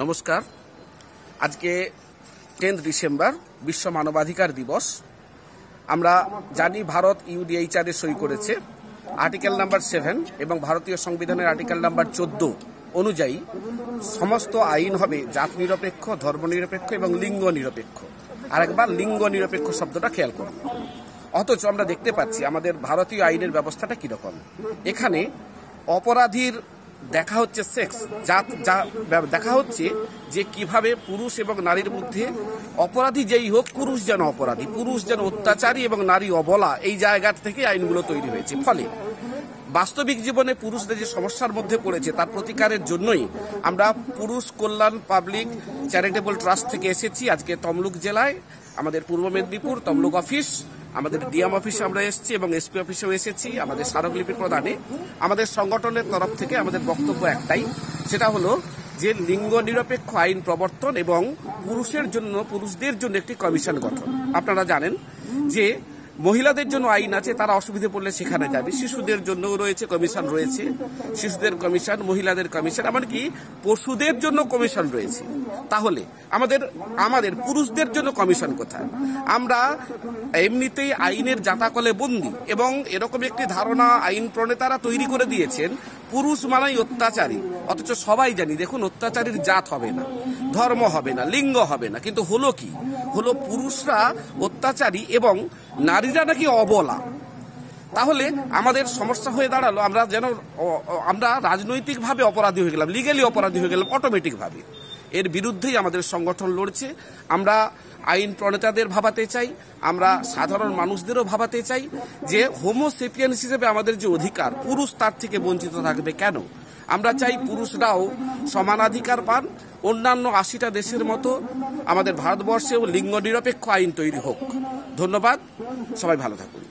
নমস্কার। আজকে 10 ডিসেম্বর বিশ্ব মানবাধিকার দিবস। আমরা জানি ভারত ইউডিএইচআর এ সই করেছে আর্টিকেল নাম্বার 7 এবং ভারতীয় সংবিধানের আর্টিকেল নাম্বার 14 অনুযায়ী সমস্ত আইন হবে জাত নিরপেক্ষ, ধর্ম নিরপেক্ষ এবং লিঙ্গ নিরপেক্ষ। আরেকবার লিঙ্গ নিরপেক্ষ শব্দটা খেয়াল করুন। অথচ আমরা দেখতে পাচ্ছি আমাদের ভারতীয় আইনের ব্যবস্থাটা কিরকম। এখানে অপরাধীর দেখা হচ্ছে সেক্স, জাত দেখা হচ্ছে যে কিভাবে পুরুষ এবং নারীর মধ্যে অপরাধী যেই হোক, পুরুষ যেন অপরাধী, পুরুষ যেন অত্যাচারী এবং নারী অবলা, এই জায়গা থেকে আইনগুলো তৈরি হয়েছে। ফলে বাস্তবিক জীবনে পুরুষদের যে সমস্যার মধ্যে পড়েছে তার প্রতিকারের জন্যই আমরা পুরুষ কল্যাণ পাবলিক চ্যারিটেবল ট্রাস্ট থেকে এসেছি। আজকে তমলুক জেলায় আমাদের পূর্ব মেদিনীপুর তমলুক অফিস, আমাদের ডিএম অফিসে আমরা এসেছি এবং এসপি অফিসেও এসেছি আমাদের স্মারকলিপি প্রদানে। আমাদের সংগঠনের তরফ থেকে আমাদের বক্তব্য একটাই, সেটা হলো যে লিঙ্গ নিরপেক্ষ আইন প্রবর্তন এবং পুরুষদের জন্য একটি কমিশন গঠন। আপনারা জানেন যে মহিলাদের জন্য আইন আছে, তারা অসুবিধে পড়লে সেখানে যাবে। শিশুদের জন্য রয়েছে কমিশন, রয়েছে শিশুদের কমিশন, মহিলাদের কমিশন, এমনকি পশুদের জন্য কমিশন রয়েছে। তাহলে আমাদের পুরুষদের জন্য কমিশন কোথায়? আমরা এমনিতেই আইনের জাতাকলে বন্দী এবং এরকম একটি ধারণা আইন প্রণেতারা তৈরি করে দিয়েছেন, পুরুষ মানেই অত্যাচারী। অথচ সবাই জানি, দেখুন, অত্যাচারীর জাত হবে না, ধর্ম হবে না, লিঙ্গ হবে না, কিন্তু হলো কি? হলো পুরুষরা অত্যাচারী এবং নারীরা নাকি অবলা। তাহলে আমাদের সমস্যা হয়ে দাঁড়ালো আমরা রাজনৈতিকভাবে অপরাধী হয়ে গেলাম, লিগ্যালি অপরাধী হয়ে গেলাম অটোমেটিকভাবে। এর বিরুদ্ধেই আমাদের সংগঠন লড়ছে। আমরা আইন প্রণেতাদের ভাবাতে চাই, আমরা সাধারণ মানুষদেরও ভাবাতে চাই যে হোমোসেপিয়েন্স হিসেবে আমাদের যে অধিকার, পুরুষ তার থেকে বঞ্চিত থাকবে কেন? আমরা চাই পুরুষরাও সমানাধিকার পান। অন্যান্য 80টা দেশের মতো আমাদের ভারতবর্ষেও লিঙ্গ নিরপেক্ষ আইন তৈরি হোক। ধন্যবাদ, সবাই ভালো থাকুন।